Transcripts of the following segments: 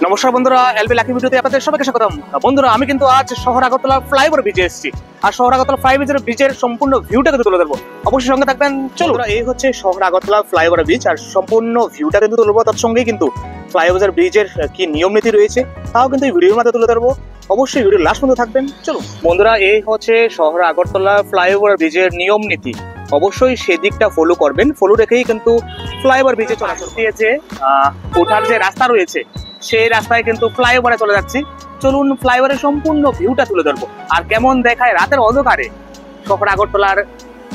নমস্কার বন্ধুরা, LB lucky ভিডিওতে আপনাদের সবাইকে স্বাগতম। বন্ধুরা, আমি কিন্তু আজ শহর আগরতলা ফ্লাইওভার ব্রিজে এসেছি। আর শহর আগরতলা ফ্লাইওভার ব্রিজের সম্পূর্ণ ভিউটা কিন্তু তুলে ধরবো। অবশ্যই সঙ্গে থাকবেন। চলো, এই হচ্ছে শহর আগরতলা ফ্লাইওভার ব্রিজ, আর সম্পূর্ণ ভিউটা কিন্তু তুলবো। তার সঙ্গেই কিন্তু ফ্লাইওভার ব্রিজের কি নিয়ম নীতি রয়েছে তাও কিন্তু এই ভিডিওর মধ্যে তুলে ধরবো। অবশ্যই ভিডিও লাস্ট পর্যন্ত থাকবেন। চলো বন্ধুরা, এই হচ্ছে শহর আগরতলা ফ্লাইওভার ব্রিজের নিয়ম নীতি। অবশ্যই সেদিকটা ফলো করবেন। ফলো রেখেই কিন্তু ফ্লাইওভার ব্রিজে চলাচল দিয়েছে। ওঠার যে রাস্তা রয়েছে সেই রাস্তায় কিন্তু ফ্লাইওভারে চলে যাচ্ছি। চলুন ফ্লাইওভারের সম্পূর্ণ ভিউটা তুলে ধরবো, আর কেমন দেখায় রাতের অন্ধকারে শহর আগরতলার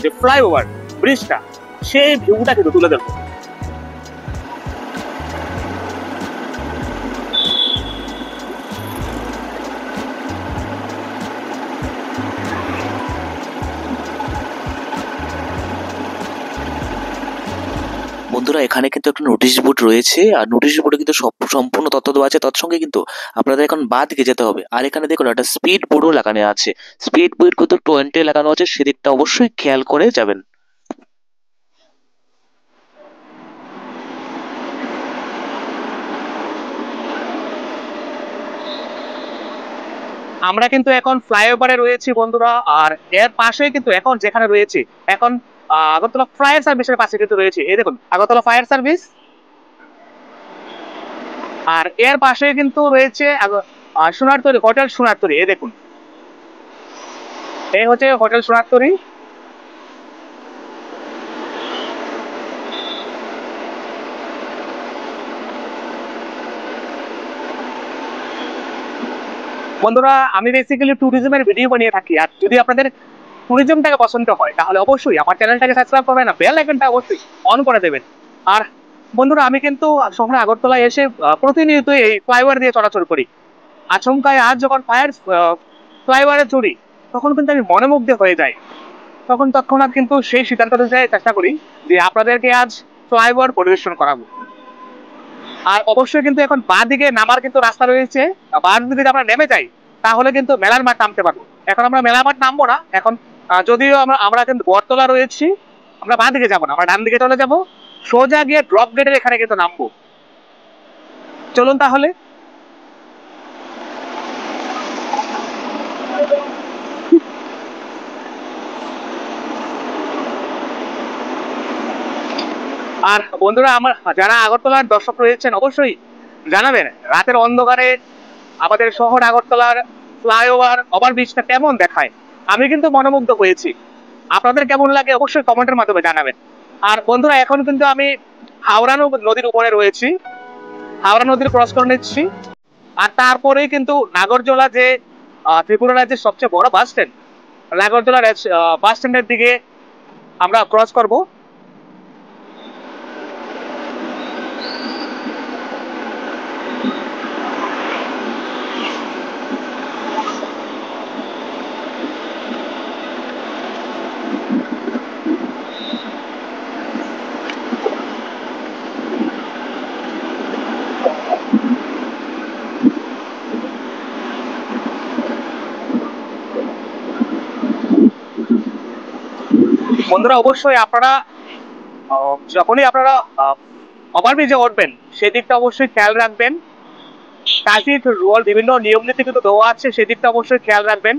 যে ফ্লাইওভার ব্রিজটা, সেই ভিউটা কিন্তু তুলে ধরবো। বন্ধুরা, এখানে কিন্তু একটা নোটিশ বোর্ড রয়েছে, আর নোটিশ বোর্ডে কিন্তু সম্পূর্ণ তথ্য দেওয়া আছে। তৎসঙ্গে কিন্তু আপনাদের এখন বাঁ দিকে যেতে হবে। আর এখানে দেখুন একটা স্পিড বোর্ডও লাগানো আছে। স্পিড বোর্ড কিন্তু 20 লাগানো আছে, সেদিকটা অবশ্যই খেয়াল করে যাবেন। আমরা কিন্তু এখন ফ্লাইওভারে রয়েছি বন্ধুরা, আর এর পাশে কিন্তু এখন যেখানে রয়েছি এখন আগরতলা ফায়ার সার্ভিসের পাশে কিন্তু রয়েছে। এই দেখুন আগরতলা ফায়ার সার্ভিস, আর এর পাশে কিন্তু রয়েছে সোনারতরী হোটেল সোনারতরী। এই দেখুন, এই হচ্ছে হোটেল সোনারতরী। বন্ধুরা, আমি বেসিক্যালি ট্যুরিজমের ভিডিও বানিয়ে থাকি, আর যদি আপনাদের ট্যুরিজমটাকে পছন্দ হয় তাহলে অবশ্যই আমার চ্যানেলটাকে সাবস্ক্রাইব করবেন, না বেল আইকনটা অবশ্যই অন করে দেবেন। আর বন্ধুরা, আমি কিন্তু শহরে আগরতলায় এসে প্রতিনিয়ত এই ফ্লাইওভার দিয়ে চলাচল করি। আচমকায় আজ যখন ফ্লাইওভারে চড়ি তখন কিন্তু আমি মনোমুগ্ধ হয়ে যাই। তখন তৎক্ষণাৎ কিন্তু সেই সিদ্ধান্ত অনুযায়ী চেষ্টা করি যে আপনাদেরকে আজ ফ্লাইওভার পরিদর্শন করাবো। আর অবশ্যই কিন্তু এখন বাঁ দিকে নামার কিন্তু রাস্তা রয়েছে। বাঁ দিকে যদি আমরা নেমে যাই তাহলে কিন্তু মেলার মাঠ নামতে পারবো। এখন আমরা মেলার মাঠ নামবো না। এখন যদিও আমরা কিন্তু বটতলা রয়েছি, আমরা বাঁ দিকে যাবো না, আমরা ডান দিকে চলে যাবো। সোজা গিয়ে ড্রপ গেটের এখানে কিন্তু নামবো। চলুন তাহলে। আর বন্ধুরা, আমার যারা আগরতলার দর্শক রয়েছেন অবশ্যই জানাবেন রাতের অন্ধকারে আমাদের শহর আগরতলার ফ্লাইওভার ওভারব্রিজটা কেমন দেখায়। আমি কিন্তু মনোমুগ্ধ হয়েছি। আপনাদের কেমন লাগে অবশ্যই কমেন্টের মাধ্যমে জানাবেন। আর বন্ধুরা, এখন কিন্তু আমি হাওড়া নদীর উপরে রয়েছি। হাওড়া নদীর ক্রস করে নিচ্ছি। আর তারপরেই কিন্তু নাগরজোলা, যে ত্রিপুরা রাজ্যের সবচেয়ে বড় বাস স্ট্যান্ড, নাগরজোলা বাস স্ট্যান্ডের দিকে আমরা ক্রস করব। বন্ধুরা, অবশ্যই আপনারা যখনই আপনারা ওভারব্রিজে উঠবেন সেদিকটা অবশ্যই খেয়াল রাখবেন। ট্রাফিক রুল বিভিন্ন নিয়ম নীতি কিন্তু দেওয়া আছে, সেদিকটা অবশ্যই খেয়াল রাখবেন।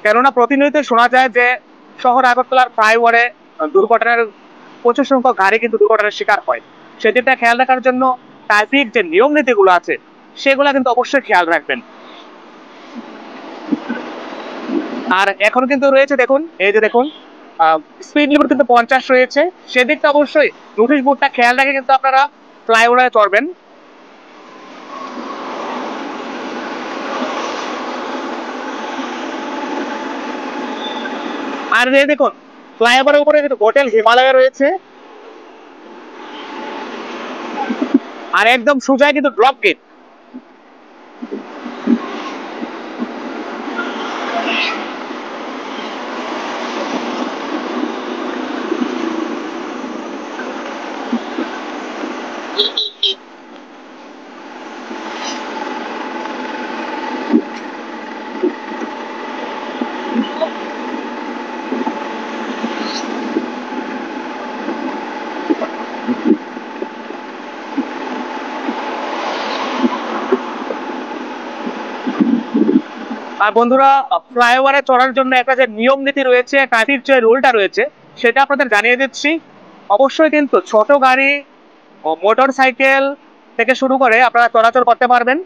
কেননা প্রতিনিয়ত শোনা যায় যে শহর আগরতলার ফ্লাইওভারে দুর্ঘটনার প্রচুর সংখ্যক গাড়ি কিন্তু দুর্ঘটনার শিকার হয়। সেদিকটা খেয়াল রাখার জন্য ট্রাফিক যে নিয়ম নীতিগুলো আছে সেগুলো কিন্তু অবশ্যই খেয়াল রাখবেন। আর এখন কিন্তু রয়েছে দেখুন, এই যে দেখুন স্পিড লিমিট কিন্তু 50 রয়েছে। সেদিকটা অবশ্যই নোটিশ বোর্ডটা খেয়াল রাখে কিন্তু আপনারা ফ্লাইওভারে চড়বেন। আর এই দেখুন ফ্লাইওভারের উপরে কিন্তু হোটেল হিমালয় রয়েছে, আর একদম সোজা কিন্তু ড্রপ গেট। আর বন্ধুরা, ফ্লাইওভারে চড়ার জন্য একটা যে নিয়ম নীতি রয়েছে, ট্রাফিক যে রুলটা রয়েছে, সেটা আপনাদের জানিয়ে দিচ্ছি। অবশ্যই কিন্তু ছোট গাড়ি ও মোটর সাইকেল থেকে শুরু করে আপনারা চলাচল করতে পারবেন।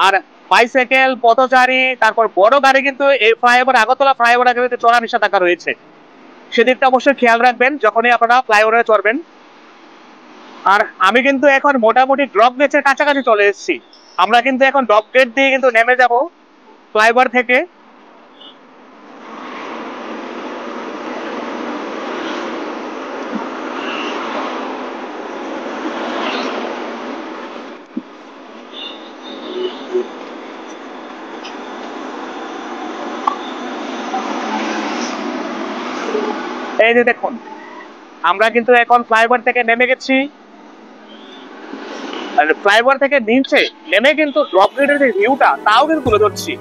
আর বাইসাইকেল, পথচারী, তারপর বড় গাড়ি কিন্তু এই ফ্লাইওভার, আগরতলা ফ্লাইওভারে কিন্তু চড়া নিষেধাজ্ঞা রয়েছে। সেদিকটা অবশ্যই খেয়াল রাখবেন যখনই আপনারা ফ্লাইওভারে চড়বেন। আর আমি কিন্তু এখন মোটামুটি ড্রপ গেটের কাছাকাছি চলে এসেছি। আমরা কিন্তু এখন ড্রপ গেট দিয়ে কিন্তু নেমে যাব ফ্লাইওভার থেকে। এই যে দেখুন, আমরা কিন্তু এখন ফ্লাইওভার থেকে নেমে গেছি। আর ফ্লাইওভার থেকে নিচে নেমে কিন্তু ড্রপ গেটের যে ভিউটা, তাও কিন্তু তুলে ধরছি।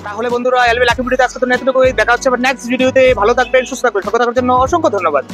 তাহলে বন্ধুরা, এলবি লাকি ভিডিওতে আজকে তো এতটুকুই। দেখা হচ্ছে আবার নেক্সট ভিডিওতে। ভালো থাকবেন, সুস্থ থাকবেন, সঙ্গে থাকার জন্য অসংখ্য ধন্যবাদ।